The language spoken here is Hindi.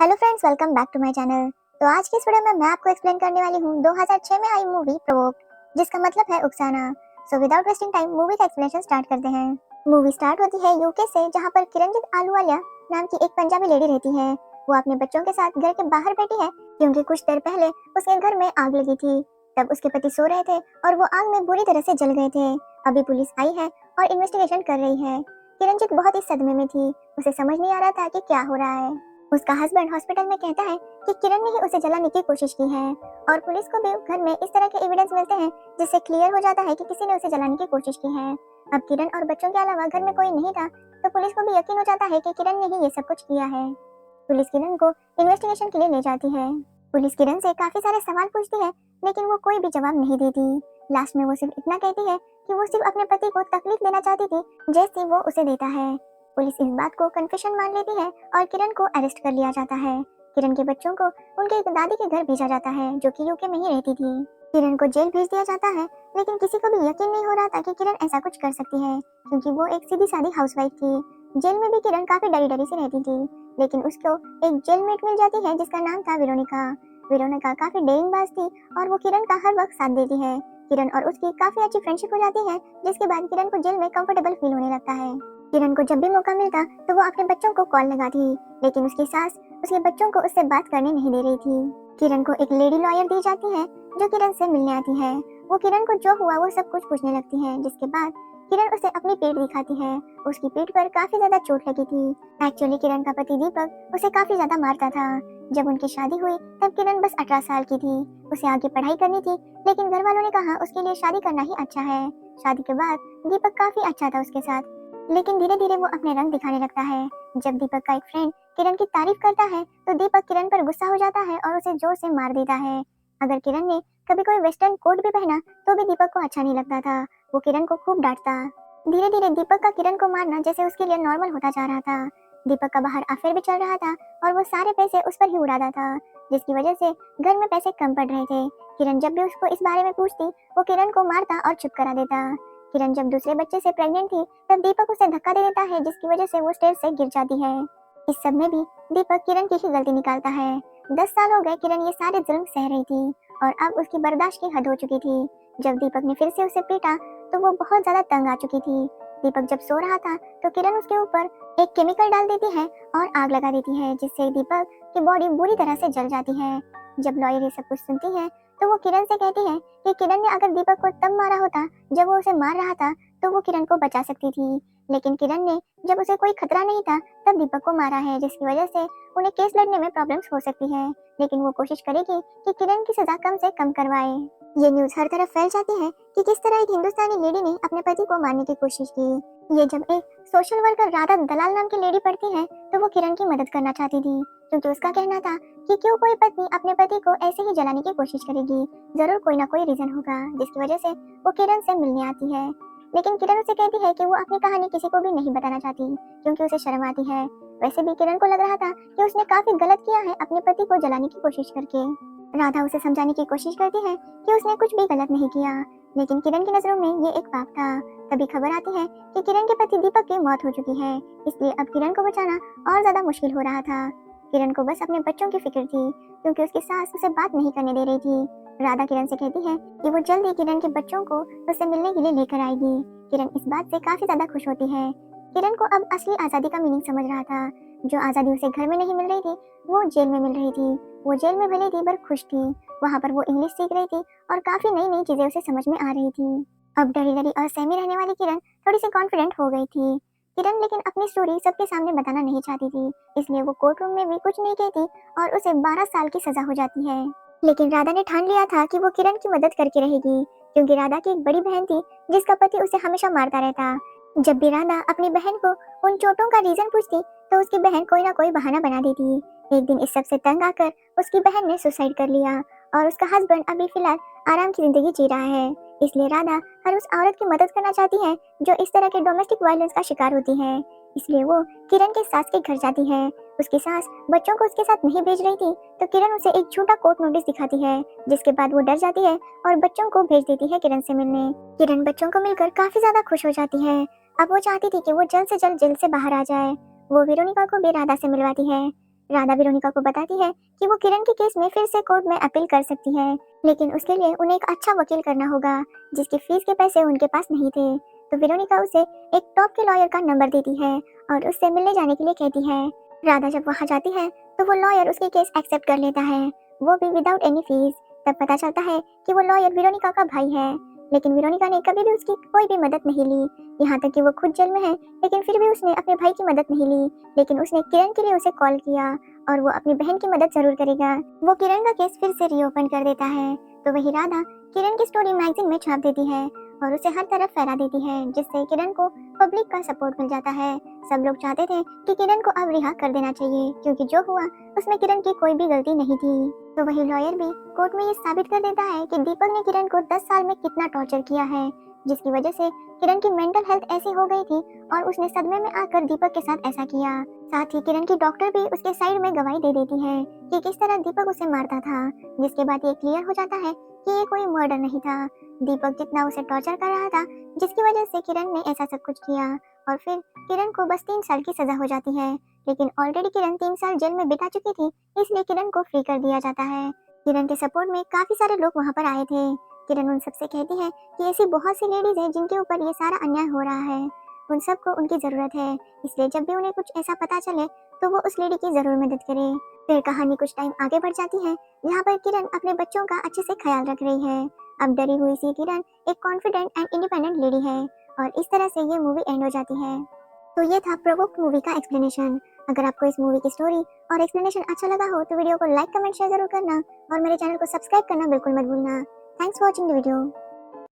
Hello friends, welcome back to my channel. तो आज की इस वीडियो में मैं आपको एक्सप्लेन करने वाली हूँ 2006 में आई मूवी प्रोवोक, जिसका मतलब है उकसाना। So without wasting time movie का एक्सप्लेनेशन स्टार्ट करते हैं। मूवी स्टार्ट होती है यूके से, जहाँ पर किरणजीत आलूवालिया नाम की एक पंजाबी लेडी रहती है। वो अपने बच्चों के साथ घर के बाहर बैठी है क्योंकि कुछ देर पहले उसके घर में आग लगी थी। तब उसके पति सो रहे थे और वो आग में बुरी तरह से जल गए थे। अभी पुलिस आई है और इन्वेस्टिगेशन कर रही है। किरणजीत बहुत ही सदमे में थी। उसे समझ नहीं आ रहा था कि क्या हो रहा है। उसका हस्बैंड हॉस्पिटल में कहता है कि किरण ने ही उसे जलाने की कोशिश की है और पुलिस को भी घर में इस तरह के एविडेंस मिलते हैं जिससे क्लियर हो जाता है कि किसी ने उसे जलाने की कोशिश की है। अब किरण और बच्चों के अलावा घर में कोई नहीं था, तो पुलिस को भी यकीन हो जाता है कि किरण ने ही ये सब कुछ किया है। पुलिस किरण को इन्वेस्टिगेशन के लिए ले जाती है। पुलिस किरण से काफी सारे सवाल पूछती है, लेकिन वो कोई भी जवाब नहीं देती। लास्ट में वो सिर्फ इतना कहती है कि वो सिर्फ अपने पति को तकलीफ देना चाहती थी, जैसी वो उसे देता है। पुलिस इस बात को कन्फेशन मान लेती है और किरण को अरेस्ट कर लिया जाता है। किरण के बच्चों को उनके दादी के घर भेजा जाता है, जो कि यूके में ही रहती थी। किरण को जेल भेज दिया जाता है, लेकिन किसी को भी यकीन नहीं हो रहा था कि किरण ऐसा कुछ कर सकती है, क्योंकि वो एक सीधी सादी हाउसवाइफ थी। जेल में भी किरण काफी डरी डरी से रहती थी, लेकिन उसको एक जेलमेट मिल जाती है जिसका नाम था वेरोनिका। वेरोनिका काफी डेरिंगबाज थी और वो किरण का हर वक्त साथ देती है। किरण और उसकी काफी अच्छी फ्रेंडशिप हो जाती है, जिसके बाद किरण को जेल में कंफर्टेबल फील होने लगता है। किरण को जब भी मौका मिलता तो वो अपने बच्चों को कॉल लगाती, लेकिन उसकी सास उसके बच्चों को उससे बात करने नहीं दे रही थी। किरण को एक लेडी लॉयर दी जाती है जो किरण से मिलने आती है। वो किरण को जो हुआ वो सब कुछ पूछने लगती है, जिसके बाद किरण उसे अपनी पीठ दिखाती है। उसकी पीठ पर काफी ज्यादा चोट लगी थी। एक्चुअली किरण का पति दीपक उसे काफी ज्यादा मारता था। जब उनकी शादी हुई तब किरण बस 18 साल की थी। उसे आगे पढ़ाई करनी थी, लेकिन घर वालों ने कहा उसके लिए शादी करना ही अच्छा है। शादी के बाद दीपक काफी अच्छा था उसके साथ, लेकिन धीरे धीरे वो अपने रंग दिखाने लगता है। जब दीपक का एक फ्रेंड किरण की तारीफ करता है तो दीपक किरण पर गुस्सा हो जाता है और उसे जोर से मार देता है। अगर किरण ने कभी कोई वेस्टर्न कोट भी पहना तो भी दीपक को अच्छा नहीं लगता था। वो किरण को खूब डांटता। धीरे धीरे दीपक का किरण को मारना जैसे उसके लिए नॉर्मल होता जा रहा था। दीपक का बाहर अफेयर भी चल रहा था और वो सारे पैसे उस पर ही उड़ाता था, जिसकी वजह से घर में पैसे कम पड़ रहे थे। किरण जब भी उसको इस बारे में पूछती वो किरण को मारता और चुप करा देता। किरण जब दूसरे बच्चे से प्रेग्नेंट थी तब दीपक उसे धक्का दे देता है, जिसकी वजह से वो स्टेज से गिर जाती है। इस सब में भी दीपक किरण की ही गलती निकालता है। 10 साल हो गए किरण ये सारे जुल्म सह रही थी और अब उसकी बर्दाश्त की हद हो चुकी थी। जब दीपक ने फिर से उसे पीटा तो वो बहुत ज्यादा तंग आ चुकी थी। दीपक जब सो रहा था तो किरण उसके ऊपर एक केमिकल डाल देती है और आग लगा देती है, जिससे दीपक की बॉडी बुरी तरह से जल जाती है। जब लॉयर ये सब कुछ सुनती है तो वो किरण से कहती है कि किरण ने अगर दीपक को तब मारा होता जब वो उसे मार रहा था तो वो किरण को बचा सकती थी, लेकिन किरण ने जब उसे कोई खतरा नहीं था तब दीपक को मारा है, जिसकी वजह से उन्हें केस लड़ने में प्रॉब्लम्स हो सकती है। लेकिन वो कोशिश करेगी कि किरण की सजा कम से कम करवाए। ये न्यूज हर तरफ फैल जाती है कि किस तरह एक हिंदुस्तानी लेडी ने अपने पति को मारने की कोशिश की। ये जब एक सोशल वर्कर राधा दलाल नाम की लेडी पढ़ती है तो वो किरण की मदद करना चाहती थी, क्योंकि उसका कहना था कि क्यों कोई पत्नी अपने पति को ऐसे ही जलाने की कोशिश करेगी, जरूर कोई ना कोई रीजन होगा, जिसकी वजह से वो किरण से मिलने आती है। लेकिन किरण उसे कहती है कि वो अपनी कहानी किसी को भी नहीं बताना चाहती, क्योंकि उसे शर्म आती है। वैसे भी किरण को लग रहा था कि उसने काफी गलत किया है अपने पति को जलाने की कोशिश करके। राधा उसे समझाने की कोशिश करती है कि उसने कुछ भी गलत नहीं किया, लेकिन किरण की नजरों में ये एक पाप था। तभी खबर आती है कि किरण के पति दीपक की मौत हो चुकी है, इसलिए अब किरण को बचाना और ज्यादा मुश्किल हो रहा था। किरण को बस अपने बच्चों की फिक्र थी, क्योंकि उसकी सास उसे बात नहीं करने दे रही थी। राधा किरण से कहती है कि वो जल्द ही किरण के बच्चों को उससे मिलने के लिए लेकर आएगी। किरण इस बात से काफी ज्यादा खुश होती है। किरण को अब असली आजादी का मीनिंग समझ रहा था। जो आजादी उसे घर में नहीं मिल रही थी वो जेल में मिल रही थी। वो जेल में भले थी पर खुश थी। वहाँ पर वो इंग्लिश सीख रही थी और काफी नई नई चीजें उसे समझ में आ रही थी। अब डरी डरी और सहमी रहने वाली किरण थोड़ी सी कॉन्फिडेंट हो गई थी। किरण लेकिन अपनी स्टोरी सबके सामने बताना नहीं चाहती थी, इसलिए वो कोर्ट रूम में भी कुछ नहीं कहती और उसे 12 साल की सजा हो जाती है। लेकिन राधा ने ठान लिया था कि वो किरण की मदद करके रहेगी, क्योंकि राधा की एक बड़ी बहन थी जिसका पति उसे हमेशा मारता रहता। जब भी राधा अपनी बहन को उन चोटों का रीजन पूछती तो उसकी बहन कोई ना कोई बहाना बना देती। एक दिन इस सब से तंग आकर उसकी बहन ने सुसाइड कर लिया और उसका हस्बैंड अभी फिलहाल आराम की जिंदगी जी रहा है। इसलिए राधा हर उस औरत की मदद करना चाहती है जो इस तरह के डोमेस्टिक वायलेंस का शिकार होती है। इसलिए वो किरण के सास के घर जाती है। उसकी सास बच्चों को उसके साथ नहीं भेज रही थी, तो किरण उसे एक झूठा कोर्ट नोटिस दिखाती है, जिसके बाद वो डर जाती है और बच्चों को भेज देती है किरण से मिलने। किरण बच्चों को मिलकर काफी ज्यादा खुश हो जाती है। अब वो चाहती थी कि वो जल्द से जल्द जेल से बाहर आ जाए। वो वेरोनिका को भी राधा से मिलवाती है। राधा वेरोनिका को बताती है कि वो किरण के केस में फिर से कोर्ट में अपील कर सकती है, लेकिन उसके लिए उन्हें एक अच्छा वकील करना होगा जिसकी फीस के पैसे उनके पास नहीं थे। तो वेरोनिका उसे एक टॉप के लॉयर का नंबर देती है और उससे मिलने जाने के लिए कहती है। राधा जब वहाँ जाती है तो वो लॉयर उसकी केस एक्सेप्ट कर लेता है, वो भी विदाउट एनी फीस। तब पता चलता है कि वो लॉयर वेरोनिका का भाई है, लेकिन वेरोनिका ने कभी भी उसकी कोई भी मदद नहीं ली, यहाँ तक कि वो खुद जेल में है लेकिन फिर भी उसने अपने भाई की मदद नहीं ली। लेकिन उसने किरण के लिए उसे कॉल किया और वो अपनी बहन की मदद जरूर करेगा। वो किरण का केस फिर से रीओपन कर देता है। तो वही राधा किरण की स्टोरी मैगजीन में छाप देती है और उसे हर तरफ फैला देती है, जिससे किरण को पब्लिक का सपोर्ट मिल जाता है। सब लोग चाहते थे कि किरण को अब रिहा कर देना चाहिए, क्योंकि जो हुआ उसमें किरण की कोई भी गलती नहीं थी। तो वही लॉयर भी कोर्ट में ये साबित कर देता है कि दीपक ने किरण को 10 साल में कितना टॉर्चर किया है, जिसकी वजह से किरण की मेंटल हेल्थ ऐसी हो गई थी और उसने सदमे में आकर दीपक के साथ ऐसा किया। साथ ही किरण की डॉक्टर भी उसके साइड में गवाही दे देती है कि किस तरह दीपक उसे मारता था, जिसके बाद ये क्लियर हो जाता है कि ये कोई मर्डर नहीं था। दीपक जितना उसे टॉर्चर कर रहा था, जिसकी वजह से किरण ने ऐसा सब कुछ किया। और फिर किरण को बस 3 साल की सजा हो जाती है, लेकिन ऑलरेडी किरण 3 साल जेल में बिता चुकी थी, इसलिए किरण को फ्री कर दिया जाता है। किरण के सपोर्ट में काफी सारे लोग वहाँ पर आए थे। किरण उन सबसे कहती है कि ऐसी बहुत सी लेडीज हैं जिनके ऊपर ये सारा अन्याय हो रहा है, उन सबको उनकी जरूरत है, इसलिए जब भी उन्हें कुछ ऐसा पता चले तो वो उस लेडी की जरूर मदद करे। फिर कहानी कुछ टाइम आगे बढ़ जाती है, जहाँ पर किरण अपने बच्चों का अच्छे से ख्याल रख रही है। अब डरी हुई सी किरण एक कॉन्फिडेंट एंड इंडिपेंडेंट लेडी है और इस तरह से ये मूवी एंड हो जाती है। तो ये था प्रोवोक्ड मूवी का एक्सप्लेनेशन। अगर आपको इस मूवी की स्टोरी और एक्सप्लेनेशन अच्छा लगा हो तो वीडियो को लाइक कमेंट शेयर जरूर करना और मेरे चैनल को सब्सक्राइब करना बिल्कुल मत भूलना। Thanks for watching the video.